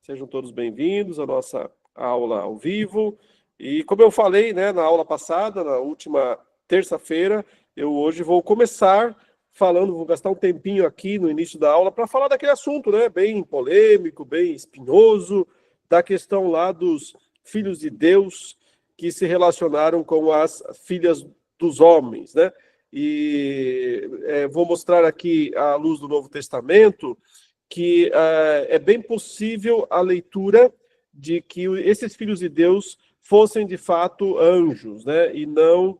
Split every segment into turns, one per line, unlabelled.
Sejam todos bem-vindos à nossa aula ao vivo. E como eu falei, né, na aula passada, na última terça-feira, eu hoje vou começar falando, vou gastar um tempinho aqui no início da aula para falar daquele assunto, né, bem polêmico, bem espinhoso, da questão lá dos filhos de Deus que se relacionaram com as filhas dos homens, né? E vou mostrar aqui, à luz do Novo Testamento, que é bem possível a leitura de que esses filhos de Deus fossem de fato anjos, né? E não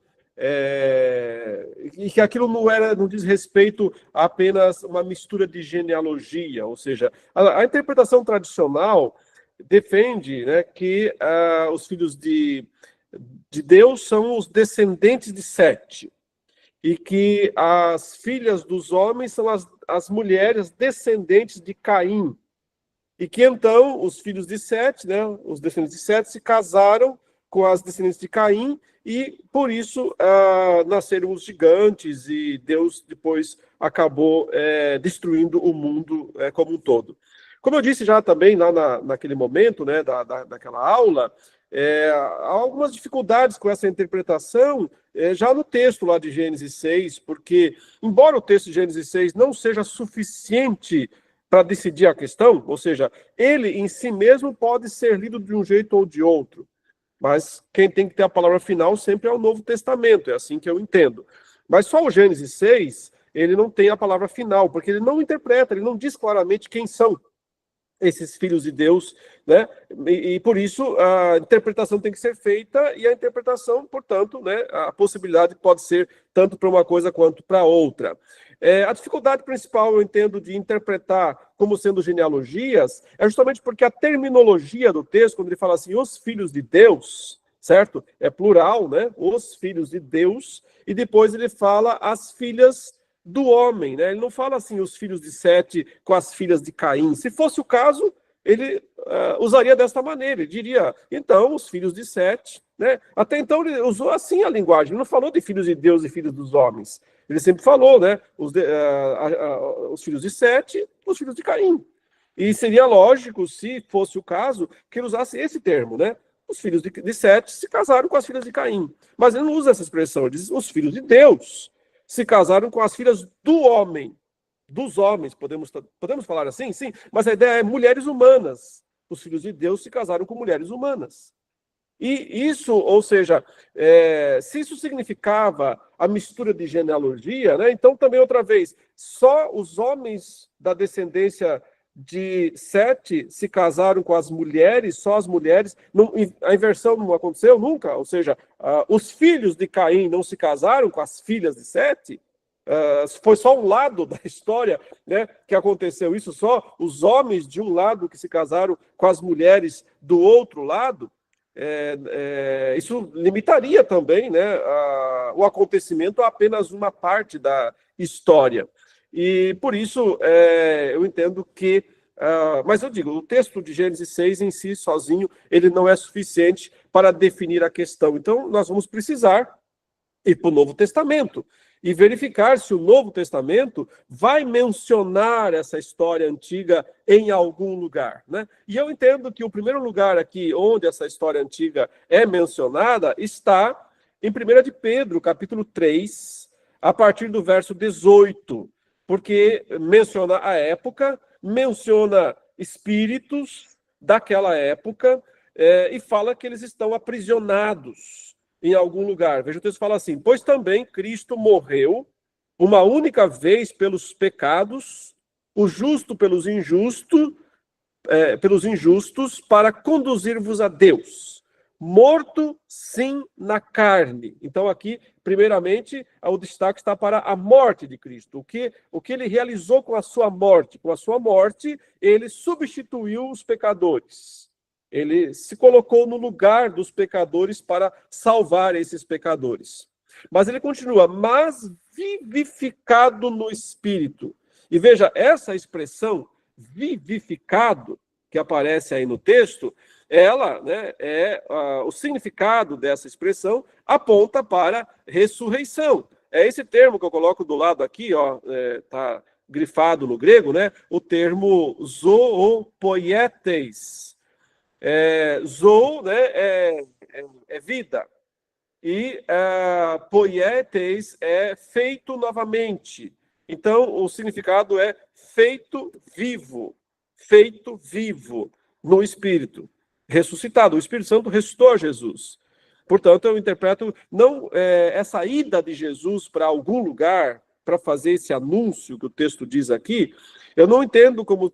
e que aquilo não diz respeito a apenas uma mistura de genealogia, ou seja, a interpretação tradicional defende, né, que os filhos de Deus são os descendentes de Sete, e que as filhas dos homens são as mulheres descendentes de Caim. E que então os filhos de Sete, né, os descendentes de Sete, se casaram com as descendentes de Caim, e por isso nasceram os gigantes, e Deus depois acabou destruindo o mundo como um todo. Como eu disse já também lá naquele momento, né, daquela aula, há algumas dificuldades com essa interpretação já no texto lá de Gênesis 6, porque, embora o texto de Gênesis 6 não seja suficiente para decidir a questão, ou seja, ele em si mesmo pode ser lido de um jeito ou de outro, mas quem tem que ter a palavra final sempre é o Novo Testamento, é assim que eu entendo. Mas só o Gênesis 6, ele não tem a palavra final, porque ele não interpreta, ele não diz claramente quem são esses filhos de Deus, né? E por isso a interpretação tem que ser feita, e a interpretação, portanto, né, a possibilidade pode ser tanto para uma coisa quanto para outra. A dificuldade principal, eu entendo, de interpretar como sendo genealogias, é justamente porque a terminologia do texto, quando ele fala assim, os filhos de Deus, certo? É plural, né? Os filhos de Deus, e depois ele fala as filhas do homem, né? Ele não fala assim, os filhos de Sete com as filhas de Caim. Se fosse o caso, ele usaria desta maneira, ele diria, então, os filhos de Sete, né? Até então ele usou assim a linguagem, ele não falou de filhos de Deus e filhos dos homens. Ele sempre falou, né? Os filhos de Sete, os filhos de Caim. E seria lógico, se fosse o caso, que ele usasse esse termo, né? Os filhos de Sete se casaram com as filhas de Caim. Mas ele não usa essa expressão, ele diz os filhos de Deus se casaram com as filhas do homem, dos homens, podemos falar assim? Sim, mas a ideia é mulheres humanas. Os filhos de Deus se casaram com mulheres humanas. E isso, ou seja, se isso significava a mistura de genealogia, né, então também outra vez, só os homens da descendência de Sete se casaram com as mulheres, só as mulheres, a inversão não aconteceu nunca, ou seja, os filhos de Caim não se casaram com as filhas de Sete, foi só um lado da história, né, que aconteceu isso, só os homens de um lado que se casaram com as mulheres do outro lado. Isso limitaria também, né, o acontecimento a apenas uma parte da história. E por isso eu entendo que, mas eu digo, o texto de Gênesis 6 em si, sozinho, ele não é suficiente para definir a questão. Então, nós vamos precisar ir para o Novo Testamento e verificar se o Novo Testamento vai mencionar essa história antiga em algum lugar, né? E eu entendo que o primeiro lugar aqui onde essa história antiga é mencionada está em 1 de Pedro, capítulo 3, a partir do verso 18, porque menciona a época, menciona espíritos daquela época e fala que eles estão aprisionados em algum lugar. Veja, o texto fala assim, pois também Cristo morreu uma única vez pelos pecados, o justo pelos injustos, para conduzir-vos a Deus. Morto, sim, na carne. Então, aqui, primeiramente, o destaque está para a morte de Cristo. O que ele realizou com a sua morte? Com a sua morte, ele substituiu os pecadores. Ele se colocou no lugar dos pecadores para salvar esses pecadores. Mas ele continua, mas vivificado no Espírito. E veja, essa expressão, vivificado, que aparece aí no texto, ela, né, o significado dessa expressão aponta para ressurreição. É esse termo que eu coloco do lado aqui, ó, tá grifado no grego, né, o termo zoopoietes. Zoo, né, é vida. E poietes é feito novamente. Então, o significado é feito vivo no Espírito, ressuscitado. O Espírito Santo ressuscitou a Jesus. Portanto, eu interpreto não essa ida de Jesus para algum lugar para fazer esse anúncio que o texto diz aqui, eu não entendo como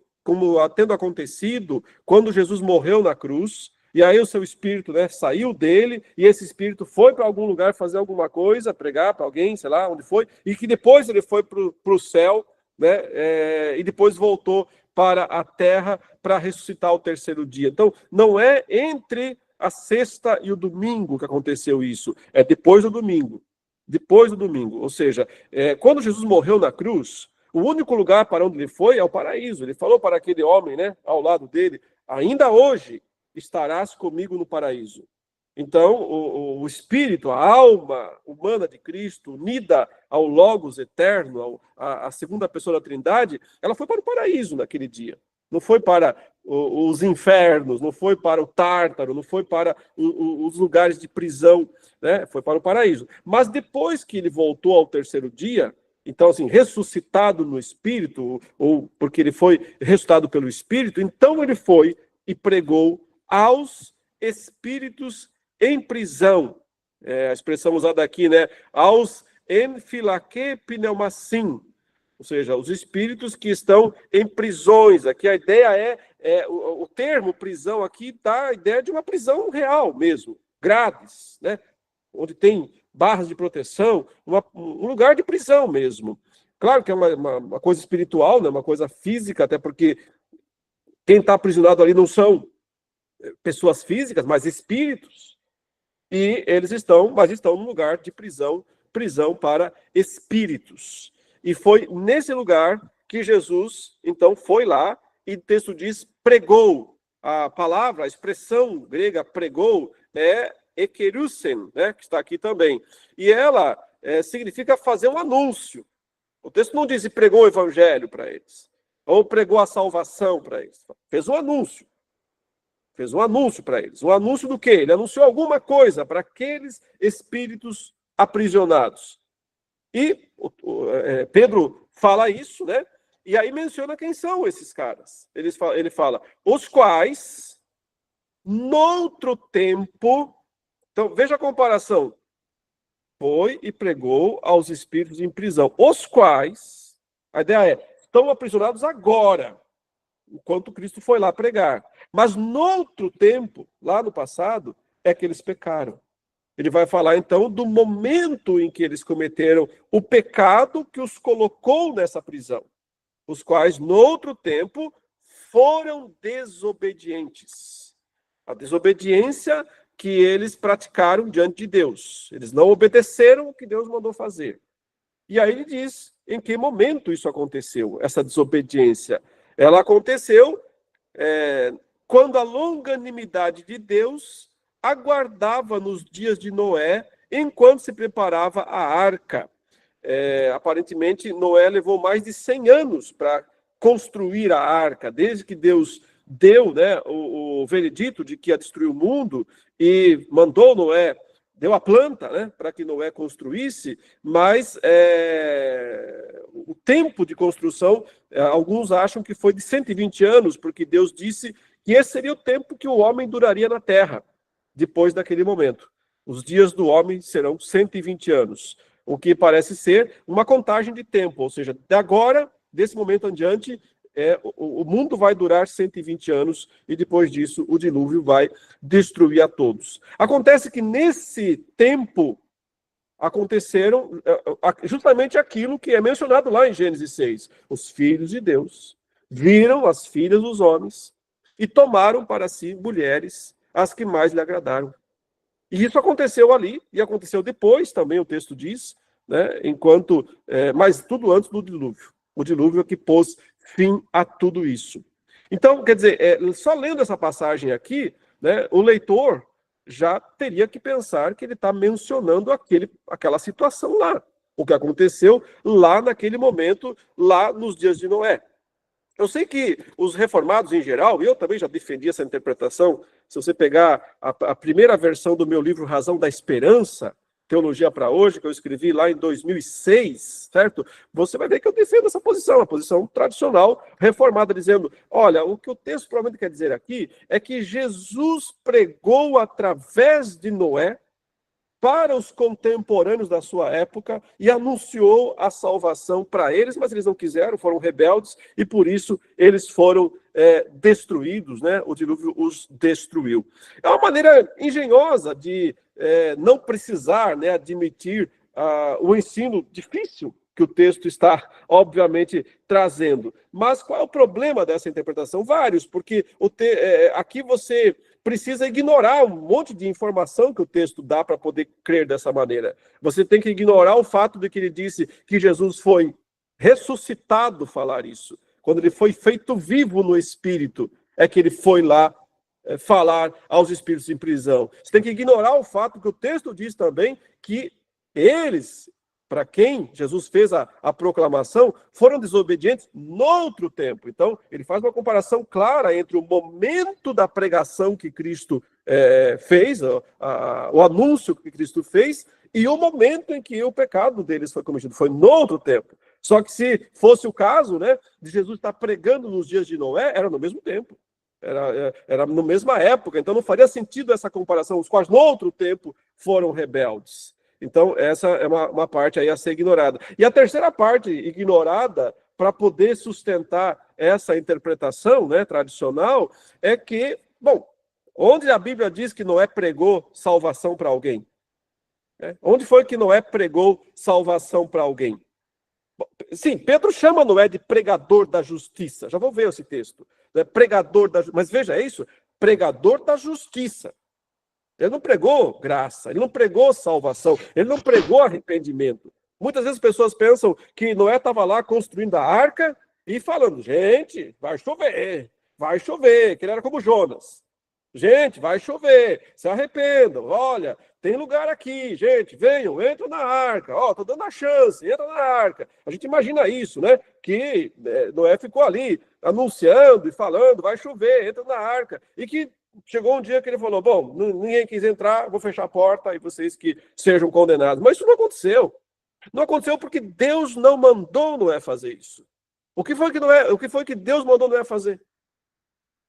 tendo acontecido quando Jesus morreu na cruz, e aí o seu espírito, né, saiu dele, e esse espírito foi para algum lugar fazer alguma coisa, pregar para alguém, sei lá onde foi, e que depois ele foi para o céu, né, e depois voltou para a terra para ressuscitar ao terceiro dia. Então, não é entre a sexta e o domingo que aconteceu isso, é depois do domingo. Depois do domingo. Ou seja, quando Jesus morreu na cruz, o único lugar para onde ele foi é o paraíso. Ele falou para aquele homem, né, ao lado dele, ainda hoje estarás comigo no paraíso. Então, o espírito, a alma humana de Cristo, unida ao Logos eterno, à segunda pessoa da Trindade, ela foi para o paraíso naquele dia. Não foi para os infernos, não foi para o Tártaro, não foi para os lugares de prisão, né? Foi para o paraíso. Mas depois que ele voltou ao terceiro dia, então, assim, ressuscitado no Espírito, ou porque ele foi ressuscitado pelo Espírito, então ele foi e pregou aos espíritos em prisão. A expressão usada aqui, né? Aos enfilaque pneumassim, ou seja, os espíritos que estão em prisões. Aqui a ideia o termo prisão aqui dá a ideia de uma prisão real mesmo, grades, né? Onde tem barras de proteção, um lugar de prisão mesmo. Claro que é uma coisa espiritual, né? Uma coisa física, até porque quem está aprisionado ali não são pessoas físicas, mas espíritos. E eles estão num lugar de prisão para espíritos. E foi nesse lugar que Jesus, então, foi lá, e o texto diz, pregou. A palavra, a expressão grega pregou, é ekerusen, né, que está aqui também. E ela significa fazer um anúncio. O texto não diz pregou o evangelho para eles, ou pregou a salvação para eles. Fez um anúncio. Fez um anúncio para eles. Um anúncio do quê? Ele anunciou alguma coisa para aqueles espíritos aprisionados. E Pedro fala isso, né? E aí menciona quem são esses caras. Ele fala, os quais, noutro tempo... Então, veja a comparação. Foi e pregou aos espíritos em prisão, os quais, a ideia estão aprisionados agora, enquanto Cristo foi lá pregar. Mas noutro tempo, lá no passado, é que eles pecaram. Ele vai falar, então, do momento em que eles cometeram o pecado que os colocou nessa prisão, os quais, noutro tempo, foram desobedientes. A desobediência que eles praticaram diante de Deus. Eles não obedeceram o que Deus mandou fazer. E aí ele diz em que momento isso aconteceu, essa desobediência. Ela aconteceu quando a longanimidade de Deus aguardava nos dias de Noé, enquanto se preparava a arca. Aparentemente, Noé levou mais de 100 anos para construir a arca, desde que Deus deu, né, o veredito de que ia destruir o mundo e mandou Noé, deu a planta, né, para que Noé construísse, mas o tempo de construção, alguns acham que foi de 120 anos, porque Deus disse que esse seria o tempo que o homem duraria na terra, depois daquele momento. Os dias do homem serão 120 anos, o que parece ser uma contagem de tempo, ou seja, de agora, desse momento em diante, o mundo vai durar 120 anos e depois disso o dilúvio vai destruir a todos. Acontece que nesse tempo aconteceram justamente aquilo que é mencionado lá em Gênesis 6. Os filhos de Deus viram as filhas dos homens e tomaram para si mulheres, as que mais lhe agradaram. E isso aconteceu ali e aconteceu depois também, o texto diz, né, mas tudo antes do dilúvio. O dilúvio é que pôs fim a tudo isso. Então, quer dizer, só lendo essa passagem aqui, né, o leitor já teria que pensar que ele está mencionando aquela situação lá, o que aconteceu lá naquele momento, lá nos dias de Noé. Eu sei que os reformados em geral, e eu também já defendi essa interpretação, se você pegar a primeira versão do meu livro Razão da Esperança, Teologia para Hoje, que eu escrevi lá em 2006, certo? Você vai ver que eu defendo essa posição, a posição tradicional reformada, dizendo, olha, o que o texto provavelmente quer dizer aqui é que Jesus pregou através de Noé para os contemporâneos da sua época e anunciou a salvação para eles, mas eles não quiseram, foram rebeldes e por isso eles foram destruídos, né? O dilúvio os destruiu. É uma maneira engenhosa de não precisar, né, admitir o ensino difícil que o texto está, obviamente, trazendo. Mas qual é o problema dessa interpretação? Vários, porque aqui você precisa ignorar um monte de informação que o texto dá para poder crer dessa maneira. Você tem que ignorar o fato de que ele disse que Jesus foi ressuscitado falar isso. Quando ele foi feito vivo no Espírito, é que ele foi lá falar aos espíritos em prisão. Você tem que ignorar o fato que o texto diz também que eles, para quem Jesus fez a proclamação, foram desobedientes noutro tempo. Então, ele faz uma comparação clara entre o momento da pregação que Cristo fez, o anúncio que Cristo fez, e o momento em que o pecado deles foi cometido. Foi noutro tempo. Só que se fosse o caso, né, de Jesus estar pregando nos dias de Noé, era no mesmo tempo. Era na mesma época. Então, não faria sentido essa comparação, os quais, no outro tempo, foram rebeldes. Então, essa é uma parte aí a ser ignorada. E a terceira parte ignorada, para poder sustentar essa interpretação, né, tradicional, é que, bom, onde a Bíblia diz que Noé pregou salvação para alguém? Onde foi que Noé pregou salvação para alguém? Sim, Pedro chama Noé de pregador da justiça. Já vou ver esse texto. Pregador da justiça. Mas veja isso, pregador da justiça. Ele não pregou graça, ele não pregou salvação, ele não pregou arrependimento. Muitas vezes as pessoas pensam que Noé estava lá construindo a arca e falando, gente, vai chover, que ele era como Jonas. Gente, vai chover, se arrependam, olha, tem lugar aqui, gente, venham, entram na arca, estou dando a chance, entra na arca. A gente imagina isso, né? Que Noé ficou ali anunciando e falando, vai chover, entra na arca. E que chegou um dia que ele falou, bom, ninguém quis entrar, vou fechar a porta e vocês que sejam condenados. Mas isso não aconteceu. Não aconteceu porque Deus não mandou Noé fazer isso. O que foi que Deus mandou Noé fazer?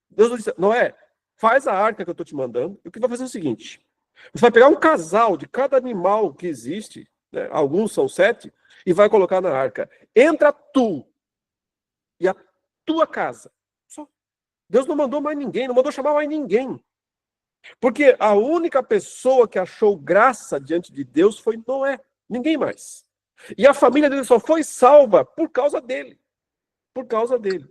Deus disse, Noé, faz a arca que eu estou te mandando, e o que vai fazer é o seguinte, você vai pegar um casal de cada animal que existe, né, alguns são 7, e vai colocar na arca. Entra tu e a tua casa. Só. Deus não mandou mais ninguém, não mandou chamar mais ninguém. Porque a única pessoa que achou graça diante de Deus foi Noé, ninguém mais. E a família dele só foi salva por causa dele. Por causa dele.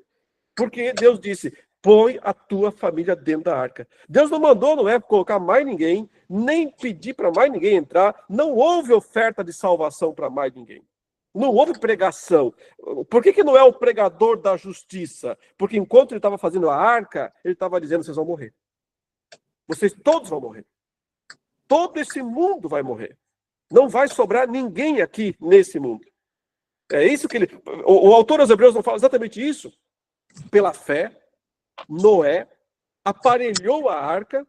Porque Deus disse, põe a tua família dentro da arca. Deus não mandou Noé colocar mais ninguém, nem pedir para mais ninguém entrar. Não houve oferta de salvação para mais ninguém. Não houve pregação. Por que não é o pregador da justiça? Porque enquanto ele estava fazendo a arca, ele estava dizendo, vocês vão morrer. Vocês todos vão morrer. Todo esse mundo vai morrer. Não vai sobrar ninguém aqui nesse mundo. É isso que ele... O autor aos Hebreus não fala exatamente isso. Pela fé, Noé aparelhou a arca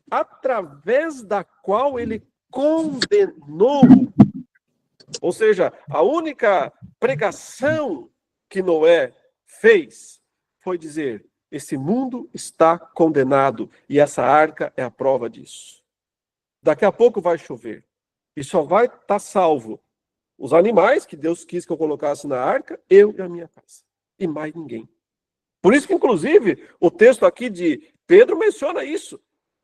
através da qual ele condenou. Ou seja, a única pregação que Noé fez foi dizer, esse mundo está condenado e essa arca é a prova disso. Daqui a pouco vai chover e só vai estar salvo os animais que Deus quis que eu colocasse na arca, eu e a minha casa. E mais ninguém. Por isso que, inclusive, o texto aqui de Pedro menciona isso.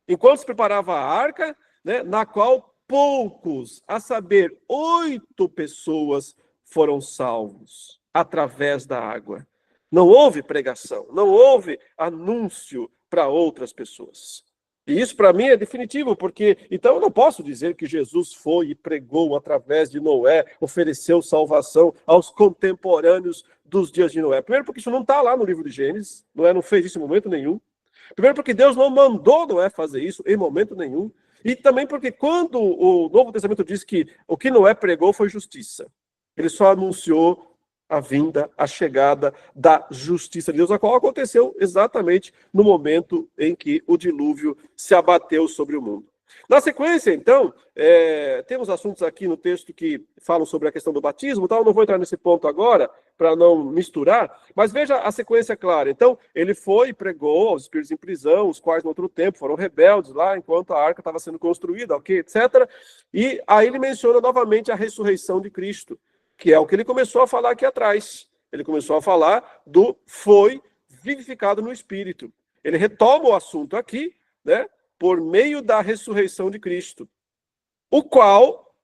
Enquanto se preparava a arca, né, na qual poucos, a saber, 8 pessoas foram salvos através da água. Não houve pregação, não houve anúncio para outras pessoas. E isso para mim é definitivo, porque então eu não posso dizer que Jesus foi e pregou através de Noé, ofereceu salvação aos contemporâneos dos dias de Noé. Primeiro porque isso não está lá no livro de Gênesis, Noé não fez isso em momento nenhum. Primeiro porque Deus não mandou Noé fazer isso em momento nenhum. E também porque quando o Novo Testamento diz que o que Noé pregou foi justiça. Ele só anunciou a vinda, a chegada da justiça de Deus, a qual aconteceu exatamente no momento em que o dilúvio se abateu sobre o mundo. Na sequência, então, temos assuntos aqui no texto que falam sobre a questão do batismo, então eu não vou entrar nesse ponto agora, para não misturar, mas veja a sequência clara. Então, ele foi e pregou aos espíritos em prisão, os quais no outro tempo foram rebeldes lá, enquanto a arca estava sendo construída, ok, etc. E aí ele menciona novamente a ressurreição de Cristo, que é o que ele começou a falar aqui atrás. Ele começou a falar do foi vivificado no Espírito. Ele retoma o assunto aqui, né, por meio da ressurreição de Cristo, o qual,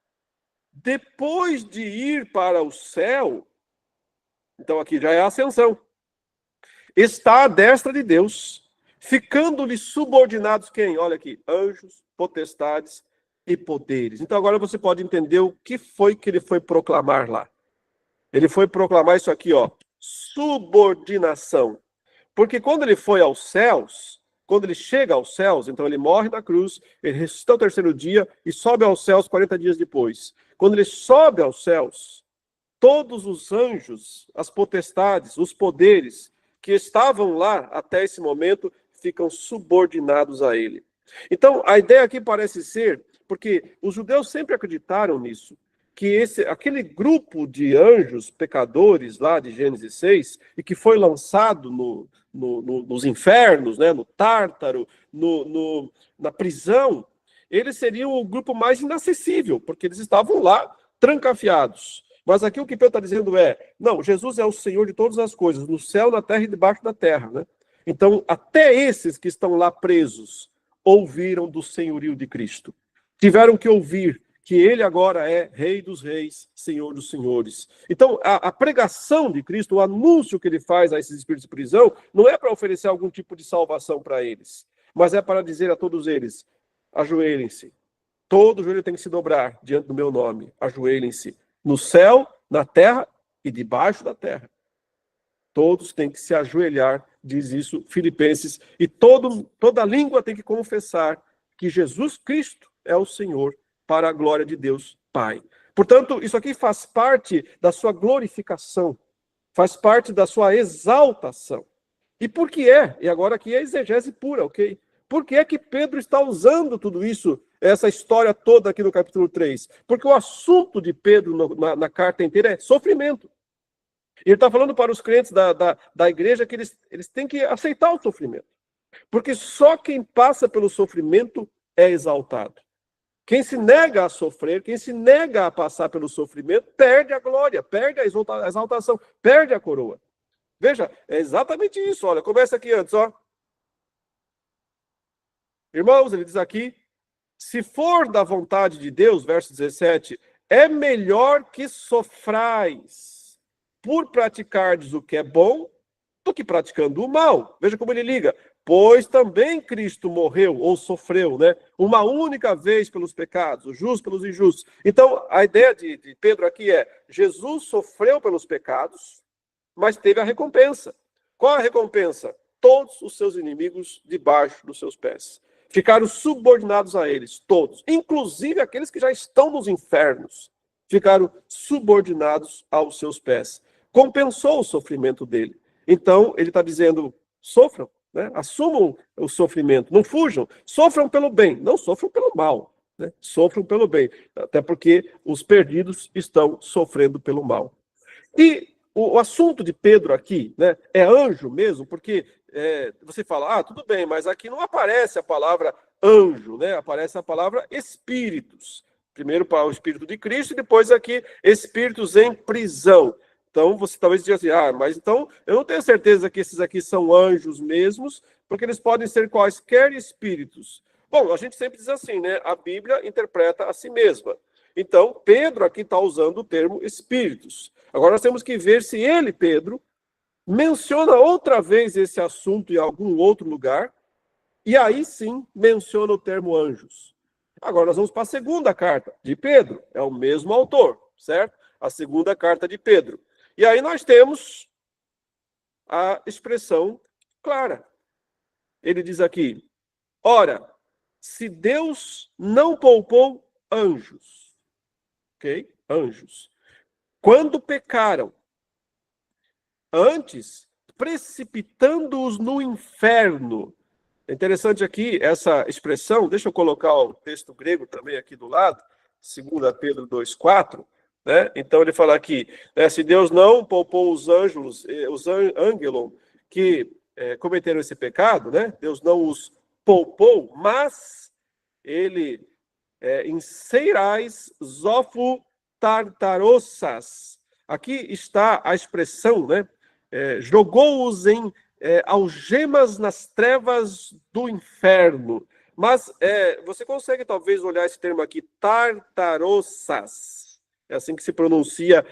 depois de ir para o céu, então aqui já é a ascensão, está à destra de Deus, ficando-lhe subordinados quem? Olha aqui, anjos, potestades e poderes. Então agora você pode entender o que foi que ele foi proclamar lá. Ele foi proclamar isso aqui, ó, subordinação. Porque quando ele foi aos céus, quando ele chega aos céus, então ele morre na cruz, ele ressuscita ao terceiro dia e sobe aos céus 40 dias depois. Quando ele sobe aos céus, todos os anjos, as potestades, os poderes que estavam lá até esse momento ficam subordinados a ele. Então, a ideia aqui parece ser, porque os judeus sempre acreditaram nisso, que aquele grupo de anjos pecadores lá de Gênesis 6, e que foi lançado nos infernos, né, no Tártaro, na prisão, eles seriam o grupo mais inacessível, porque eles estavam lá trancafiados. Mas aqui o que Pedro está dizendo é, não, Jesus é o Senhor de todas as coisas, no céu, na terra e debaixo da terra, né? Então, até esses que estão lá presos ouviram do senhorio de Cristo. Tiveram que ouvir que ele agora é Rei dos Reis, Senhor dos Senhores. Então, a pregação de Cristo, o anúncio que ele faz a esses espíritos de prisão, não é para oferecer algum tipo de salvação para eles, mas é para dizer a todos eles, ajoelhem-se. Todo joelho tem que se dobrar diante do meu nome. Ajoelhem-se no céu, na terra e debaixo da terra. Todos têm que se ajoelhar, diz isso Filipenses, e toda língua tem que confessar que Jesus Cristo é o Senhor, para a glória de Deus Pai. Portanto, isso aqui faz parte da sua glorificação, faz parte da sua exaltação. E por que é? E agora aqui é exegese pura, ok? Por que é que Pedro está usando tudo isso, essa história toda aqui no capítulo 3? Porque o assunto de Pedro na carta inteira é sofrimento. Ele está falando para os crentes da igreja que eles têm que aceitar o sofrimento. Porque só quem passa pelo sofrimento é exaltado. Quem se nega a sofrer, quem se nega a passar pelo sofrimento, perde a glória, perde a exaltação, perde a coroa. Veja, é exatamente isso. Olha, começa aqui antes, ó. Irmãos, ele diz aqui, se for da vontade de Deus, verso 17, é melhor que sofrais por praticardes o que é bom do que praticando o mal. Veja como ele liga. Pois também Cristo morreu ou sofreu, né, uma única vez pelos pecados, os justos pelos injustos. Então, a ideia de Pedro aqui é, Jesus sofreu pelos pecados, mas teve a recompensa. Qual a recompensa? Todos os seus inimigos debaixo dos seus pés. Ficaram subordinados a eles, todos, inclusive aqueles que já estão nos infernos, ficaram subordinados aos seus pés. Compensou o sofrimento dele. Então, ele está dizendo, sofram, né? Assumam o sofrimento, não fujam, sofram pelo bem, não sofram pelo mal, né? Sofram pelo bem, até porque os perdidos estão sofrendo pelo mal. E o assunto de Pedro aqui, né, é anjo mesmo, porque você fala, tudo bem, mas aqui não aparece a palavra anjo, né? Aparece a palavra espíritos. Primeiro para o Espírito de Cristo e depois aqui espíritos em prisão. Então, você talvez diga assim, mas então eu não tenho certeza que esses aqui são anjos mesmos, porque eles podem ser quaisquer espíritos. Bom, a gente sempre diz assim, né? A Bíblia interpreta a si mesma. Então, Pedro aqui está usando o termo espíritos. Agora nós temos que ver se ele, Pedro, menciona outra vez esse assunto em algum outro lugar, e aí sim menciona o termo anjos. Agora nós vamos para a segunda carta de Pedro, é o mesmo autor, certo? A segunda carta de Pedro. E aí nós temos a expressão clara. Ele diz aqui, ora, se Deus não poupou anjos, ok? Anjos. quando pecaram, antes precipitando-os no inferno. É interessante aqui essa expressão, deixa eu colocar o texto grego também aqui do lado, 2 Pedro 2,4, né? Então ele fala aqui, né, se Deus não poupou os anjos, os ângelos que cometeram esse pecado, né? Deus não os poupou, mas ele enseirais zofo tartarossas. Aqui está a expressão, né? Jogou-os em algemas nas trevas do inferno. Mas você consegue talvez olhar esse termo aqui, tartarossas. É assim que se pronuncia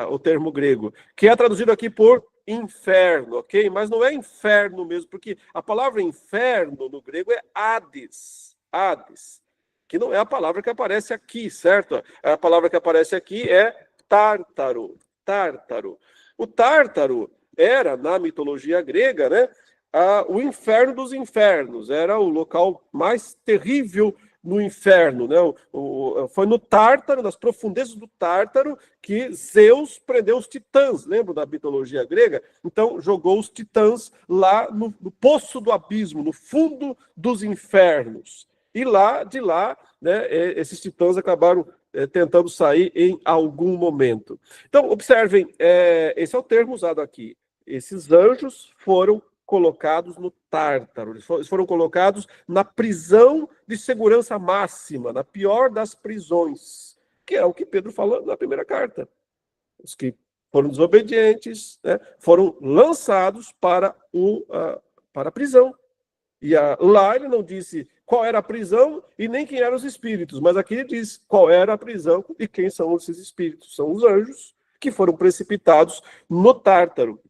o termo grego, que é traduzido aqui por inferno, ok? Mas não é inferno mesmo, porque a palavra inferno no grego é Hades, Hades, que não é a palavra que aparece aqui, certo? A palavra que aparece aqui é tártaro, tártaro. O tártaro era, na mitologia grega, né, o inferno dos infernos, era o local mais terrível no inferno, né? Foi no Tártaro, nas profundezas do Tártaro, que Zeus prendeu os titãs, lembra da mitologia grega? Então, jogou os titãs lá no poço do abismo, no fundo dos infernos. E de lá, né, esses titãs acabaram tentando sair em algum momento. Então, observem, esse é o termo usado aqui. Esses anjos foram colocados no Tártaro, eles foram colocados na prisão de segurança máxima, na pior das prisões, que é o que Pedro fala na primeira carta. Os que foram desobedientes, né, foram lançados para a prisão. E lá ele não disse qual era a prisão e nem quem eram os espíritos, mas aqui ele diz qual era a prisão e quem são esses espíritos. São os anjos que foram precipitados no Tártaro.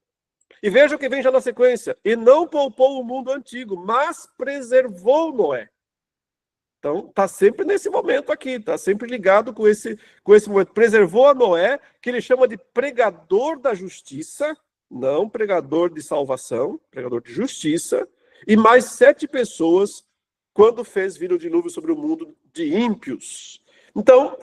E veja o que vem já na sequência. E não poupou o mundo antigo, mas preservou Noé. Então, está sempre nesse momento aqui, está sempre ligado com esse momento. Preservou a Noé, que ele chama de pregador da justiça, não pregador de salvação, pregador de justiça, e mais 7 pessoas quando fez vir o dilúvio sobre o mundo de ímpios. Então,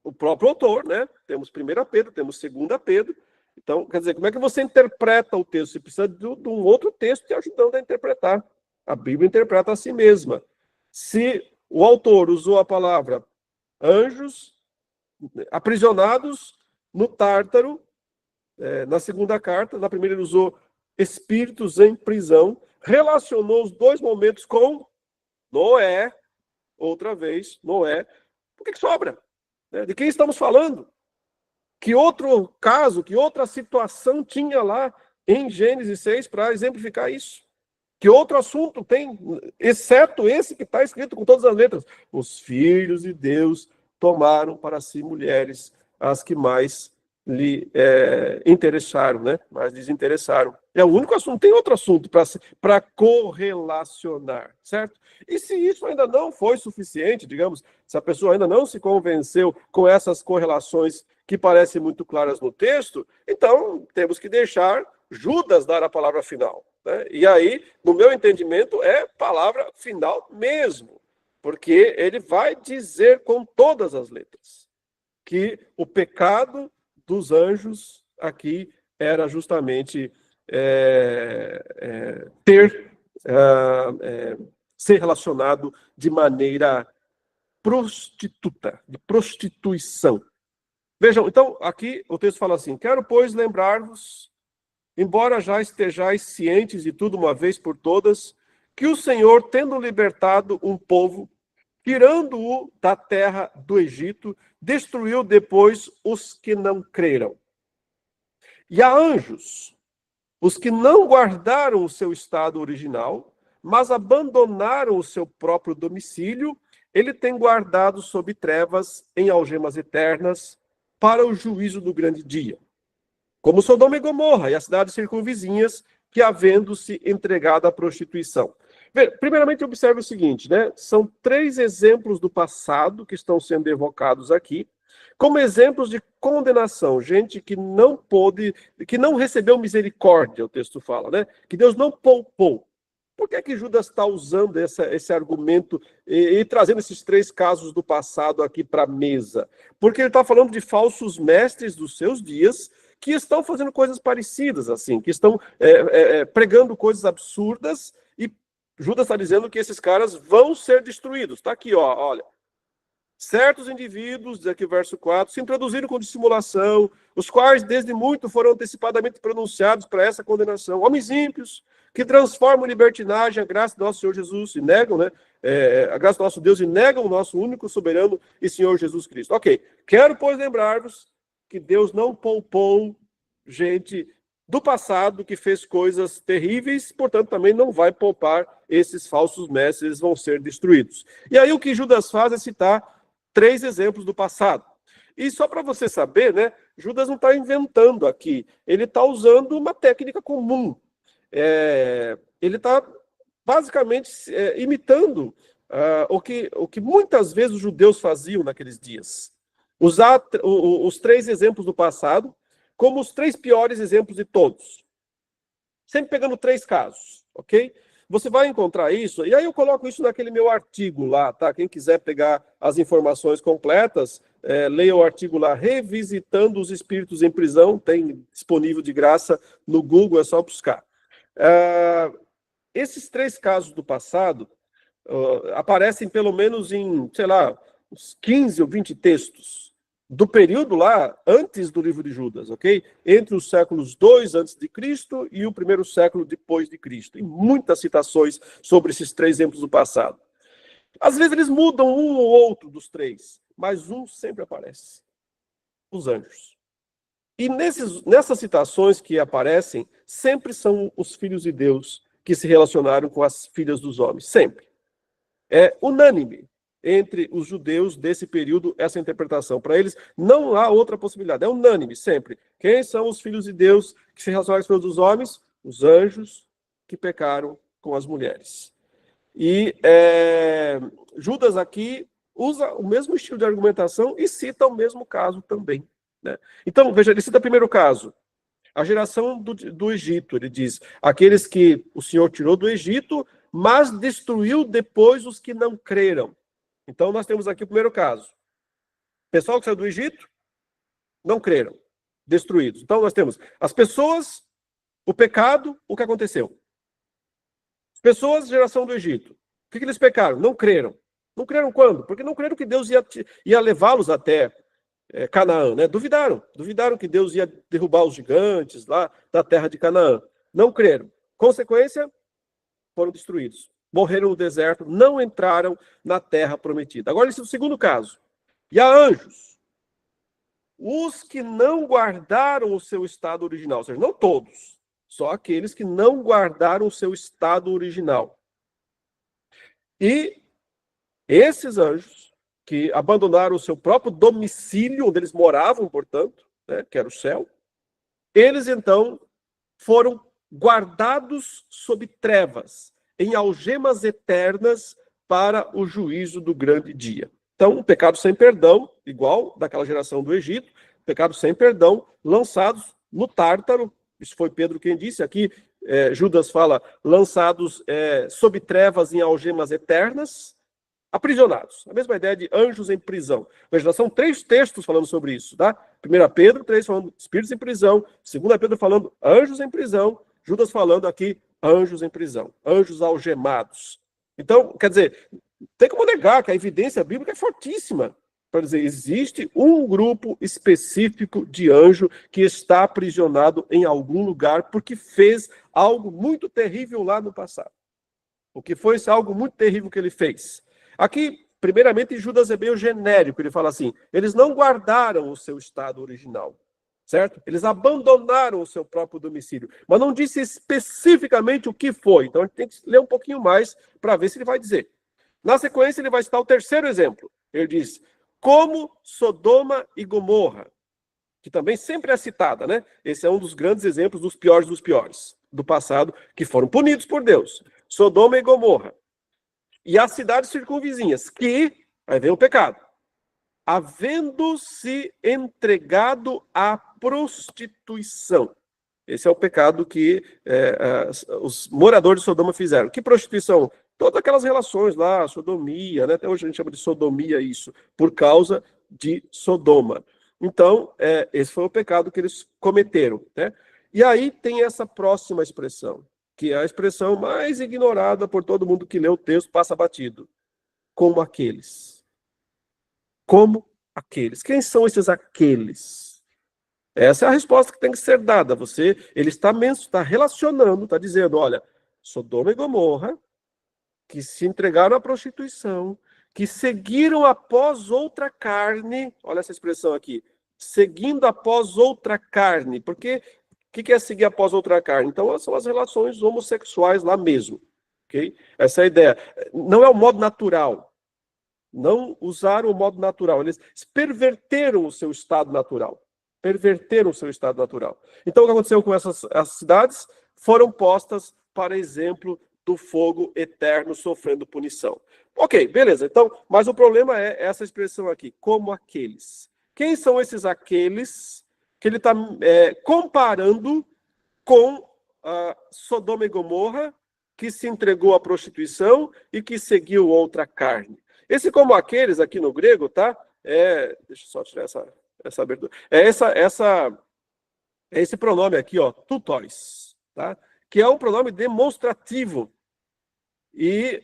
o próprio autor, né? Temos 1 Pedro, temos 2 Pedro. Então, quer dizer, como é que você interpreta o texto? Você precisa de um outro texto te ajudando a interpretar. A Bíblia interpreta a si mesma. Se o autor usou a palavra anjos aprisionados no Tártaro, na segunda carta, na primeira ele usou espíritos em prisão, relacionou os dois momentos com Noé, outra vez, Noé. O que sobra? De quem estamos falando? Que outro caso, que outra situação tinha lá em Gênesis 6 para exemplificar isso? Que outro assunto tem, exceto esse que está escrito com todas as letras? Os filhos de Deus tomaram para si mulheres, as que mais lhe interessaram, né? Mais desinteressaram. É o único assunto, tem outro assunto para correlacionar, certo? E se isso ainda não foi suficiente, digamos, se a pessoa ainda não se convenceu com essas correlações que parecem muito claras no texto, então temos que deixar Judas dar a palavra final, né? E aí, no meu entendimento, é palavra final mesmo, porque ele vai dizer com todas as letras que o pecado dos anjos aqui era justamente ser relacionado de maneira prostituta, de prostituição. Vejam, então, aqui o texto fala assim: quero, pois, lembrar-vos, embora já estejais cientes de tudo uma vez por todas, que o Senhor, tendo libertado um povo, tirando-o da terra do Egito, destruiu depois os que não creram. E há anjos, os que não guardaram o seu estado original, mas abandonaram o seu próprio domicílio, ele tem guardado sob trevas em algemas eternas para o juízo do grande dia. Como Sodoma e Gomorra e as cidades circunvizinhas, que havendo-se entregado à prostituição. Primeiramente, observe o seguinte, né? São 3 exemplos do passado que estão sendo evocados aqui, como exemplos de condenação, gente que não pôde, que não recebeu misericórdia, o texto fala, né? Que Deus não poupou. por que é que Judas está usando esse argumento e trazendo esses 3 casos do passado aqui para a mesa? Porque ele está falando de falsos mestres dos seus dias que estão fazendo coisas parecidas, assim, que estão pregando coisas absurdas, e Judas está dizendo que esses caras vão ser destruídos. Está aqui, ó, olha. Certos indivíduos, aqui verso 4, se introduziram com dissimulação, os quais desde muito foram antecipadamente pronunciados para essa condenação. Homens ímpios, que transformam em libertinagem a graça do nosso Senhor Jesus e negam, né, a graça do nosso Deus e negam o nosso único soberano e Senhor Jesus Cristo. Ok, quero, pois, lembrar-vos que Deus não poupou gente do passado que fez coisas terríveis, portanto, também não vai poupar esses falsos mestres, eles vão ser destruídos. E aí o que Judas faz é citar 3 exemplos do passado. E só para você saber, né, Judas não está inventando aqui, ele está usando uma técnica comum. Ele está basicamente imitando o que muitas vezes os judeus faziam naqueles dias. Usar os 3 exemplos do passado como os 3 piores exemplos de todos. Sempre pegando 3 casos, ok? Você vai encontrar isso, e aí eu coloco isso naquele meu artigo lá, tá? Quem quiser pegar as informações completas, leia o artigo lá, Revisitando os Espíritos em Prisão, tem disponível de graça no Google, é só buscar. Esses 3 casos do passado aparecem pelo menos em, sei lá, uns 15 ou 20 textos do período lá antes do livro de Judas, ok? Entre os séculos 2 antes de Cristo e o primeiro século depois de Cristo. E muitas citações sobre esses 3 exemplos do passado. Às vezes eles mudam um ou outro dos 3, mas um sempre aparece. Os anjos. E nessas citações que aparecem, sempre são os filhos de Deus que se relacionaram com as filhas dos homens. Sempre. É unânime entre os judeus desse período essa interpretação. Para eles, não há outra possibilidade. É unânime, sempre. Quem são os filhos de Deus que se relacionaram com os filhos dos homens? Os anjos que pecaram com as mulheres. E Judas aqui usa o mesmo estilo de argumentação e cita o mesmo caso também, né? Então, veja, ele cita o primeiro caso. A geração do Egito, ele diz, aqueles que o Senhor tirou do Egito, mas destruiu depois os que não creram. Então, nós temos aqui o primeiro caso. Pessoal que saiu do Egito, não creram, destruídos. Então, nós temos as pessoas, o pecado, o que aconteceu. As pessoas, geração do Egito. O que eles pecaram? Não creram. Não creram quando? Porque não creram que Deus ia levá-los até Canaã, né? Duvidaram que Deus ia derrubar os gigantes lá da terra de Canaã. Não creram. Consequência, foram destruídos. Morreram no deserto, não entraram na terra prometida. Agora, esse é o segundo caso. E há anjos. Os que não guardaram o seu estado original, ou seja, não todos, só aqueles que não guardaram o seu estado original. E esses anjos, que abandonaram o seu próprio domicílio, onde eles moravam, portanto, né, que era o céu, eles então foram guardados sob trevas, em algemas eternas para o juízo do grande dia. Então, um pecado sem perdão, igual daquela geração do Egito, pecado sem perdão, lançados no Tártaro, isso foi Pedro quem disse, aqui Judas fala, lançados sob trevas em algemas eternas, aprisionados. A mesma ideia de anjos em prisão. Veja, são 3 textos falando sobre isso, tá? 1 Pedro 3 falando espíritos em prisão, 2 Pedro falando anjos em prisão, Judas falando aqui anjos em prisão, anjos algemados. Então, quer dizer, tem como negar que a evidência bíblica é fortíssima para dizer, existe um grupo específico de anjo que está aprisionado em algum lugar porque fez algo muito terrível lá no passado. O que foi esse algo muito terrível que ele fez? Aqui, primeiramente, Judas é meio genérico, ele fala assim, eles não guardaram o seu estado original, certo? Eles abandonaram o seu próprio domicílio, mas não disse especificamente o que foi, então a gente tem que ler um pouquinho mais para ver se ele vai dizer. Na sequência, ele vai citar o terceiro exemplo, ele diz, como Sodoma e Gomorra, que também sempre é citada, né? Esse é um dos grandes exemplos dos piores do passado, que foram punidos por Deus. Sodoma e Gomorra. E as cidades circunvizinhas, que, aí vem o pecado, havendo se entregado à prostituição. Esse é o pecado que os moradores de Sodoma fizeram. Que prostituição? Todas aquelas relações lá, sodomia, né? Até hoje a gente chama de sodomia isso, por causa de Sodoma. Então, esse foi o pecado que eles cometeram, né? E aí tem essa próxima expressão, que é a expressão mais ignorada por todo mundo que lê o texto, passa batido. Como aqueles. Como aqueles. Quem são esses aqueles? Essa é a resposta que tem que ser dada. Ele está relacionando, está dizendo, olha, Sodoma e Gomorra, que se entregaram à prostituição, que seguiram após outra carne, olha essa expressão aqui, seguindo após outra carne, porque o que é seguir após outra carne? Então, são as relações homossexuais lá mesmo, ok? Essa é a ideia. Não é o modo natural, não usaram o modo natural, eles perverteram o seu estado natural, Então, o que aconteceu com as cidades? Foram postas para exemplo do fogo eterno sofrendo punição. Ok, beleza. Então, mas o problema é essa expressão aqui, como aqueles. Quem são esses aqueles que ele está comparando com Sodoma e Gomorra, que se entregou à prostituição e que seguiu outra carne? Esse como aqueles aqui no grego, tá? Deixa eu só tirar essa abertura. Esse pronome aqui, ó, tutóis, tá? Que é um pronome demonstrativo e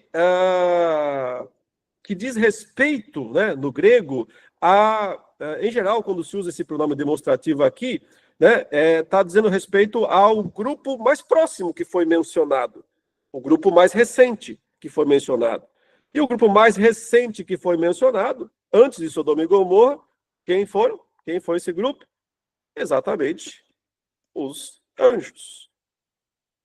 que diz respeito, né, no grego, em geral, quando se usa esse pronome demonstrativo aqui, né, está dizendo respeito ao grupo mais próximo que foi mencionado, o grupo mais recente que foi mencionado. E o grupo mais recente que foi mencionado, antes de Sodoma e Gomorra, quem foram? Quem foi esse grupo? Exatamente, os anjos.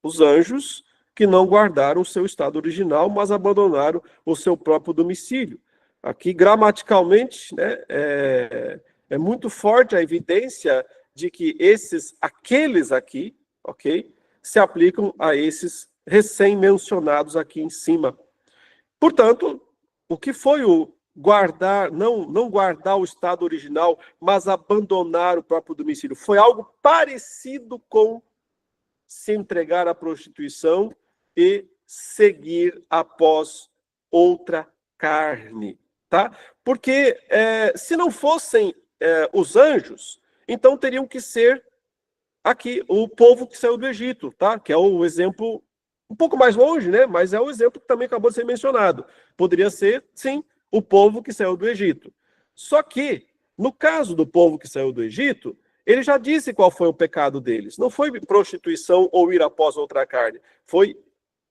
Os anjos que não guardaram o seu estado original, mas abandonaram o seu próprio domicílio. Aqui, gramaticalmente, né, é muito forte a evidência de que aqueles aqui, ok, se aplicam a esses recém-mencionados aqui em cima. Portanto, o que foi o guardar, não guardar o estado original, mas abandonar o próprio domicílio? Foi algo parecido com se entregar à prostituição e seguir após outra carne, tá? Porque se não fossem os anjos, então teriam que ser aqui o povo que saiu do Egito, tá? Que é o exemplo um pouco mais longe, né? Mas é o exemplo que também acabou de ser mencionado. Poderia ser, sim, o povo que saiu do Egito. Só que, no caso do povo que saiu do Egito, ele já disse qual foi o pecado deles. Não foi prostituição ou ir após outra carne. Foi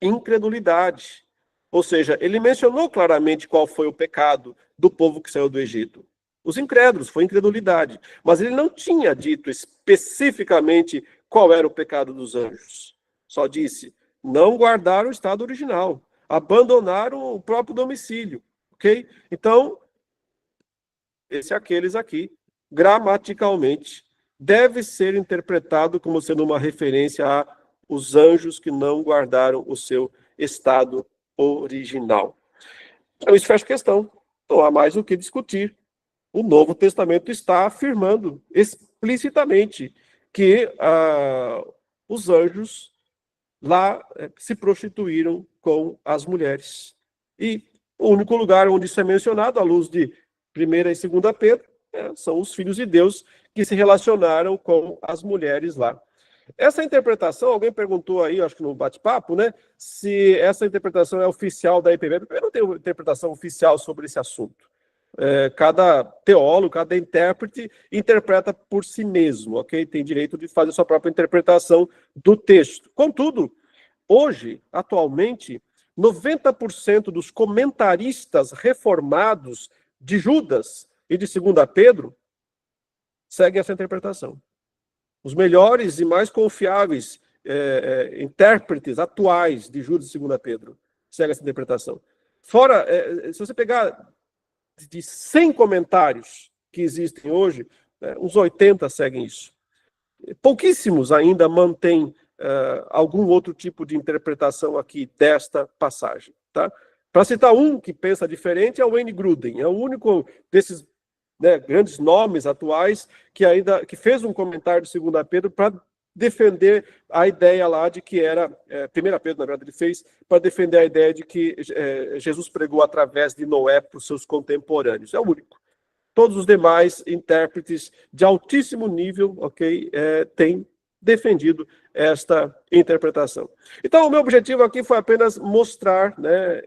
incredulidade. Ou seja, ele mencionou claramente qual foi o pecado do povo que saiu do Egito. Os incrédulos, foi incredulidade. Mas ele não tinha dito especificamente qual era o pecado dos anjos. Só disse, não guardaram o estado original. Abandonaram o próprio domicílio. Ok? Então, aqueles aqui, gramaticalmente, deve ser interpretado como sendo uma referência aos anjos que não guardaram o seu estado original. Então, isso fecha a questão. Não há mais o que discutir. O Novo Testamento está afirmando explicitamente que os anjos lá se prostituíram com as mulheres. E o único lugar onde isso é mencionado, à luz de 1ª e 2ª Pedro, são os filhos de Deus que se relacionaram com as mulheres lá. Essa interpretação, alguém perguntou aí, acho que no bate-papo, né, se essa interpretação é oficial da IPB. Eu não tenho interpretação oficial sobre esse assunto. Cada teólogo, cada intérprete interpreta por si mesmo, ok? Tem direito de fazer sua própria interpretação do texto. Contudo, hoje, atualmente, 90% dos comentaristas reformados de Judas e de 2ª Pedro seguem essa interpretação. Os melhores e mais confiáveis intérpretes atuais de Judas e 2ª Pedro seguem essa interpretação. Fora, se você pegar de 100 comentários que existem hoje, uns 80 seguem isso. Pouquíssimos ainda mantêm algum outro tipo de interpretação aqui desta passagem. Tá? Para citar um que pensa diferente, é o Wayne Grudem. É o único desses grandes nomes atuais que fez um comentário de 2ª Pedro para defender a ideia lá de que era, 1 Pedro, na verdade, ele fez para defender a ideia de que Jesus pregou através de Noé para os seus contemporâneos. É o único. Todos os demais intérpretes de altíssimo nível, ok, têm defendido esta interpretação. Então, o meu objetivo aqui foi apenas mostrar, né,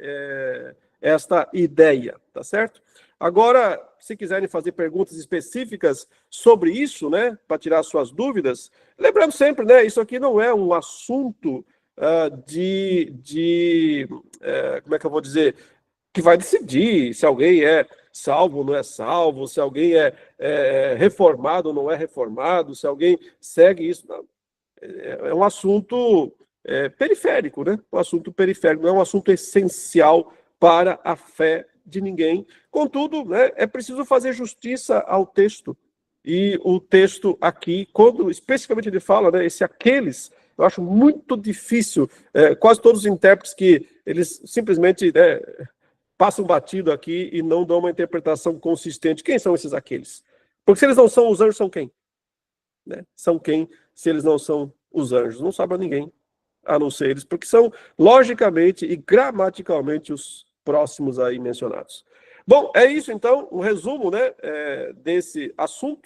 esta ideia, tá certo? Agora, se quiserem fazer perguntas específicas sobre isso, né, para tirar suas dúvidas, lembrando sempre, né, isso aqui não é um assunto como é que eu vou dizer, que vai decidir se alguém é salvo ou não é salvo, se alguém é reformado ou não é reformado, se alguém segue isso. Não. É um assunto periférico, né? Um assunto periférico, não é um assunto essencial para a fé de ninguém. Contudo, né, é preciso fazer justiça ao texto. E o texto aqui, quando especificamente ele fala, né, esse aqueles, eu acho muito difícil, quase todos os intérpretes que eles simplesmente passam batido aqui e não dão uma interpretação consistente. Quem são esses aqueles? Porque se eles não são os anjos, são quem? Né? São quem se eles não são os anjos? Não sabe ninguém, a não ser eles, porque são logicamente e gramaticalmente os próximos aí mencionados. Bom, é isso então, um resumo, né, desse assunto.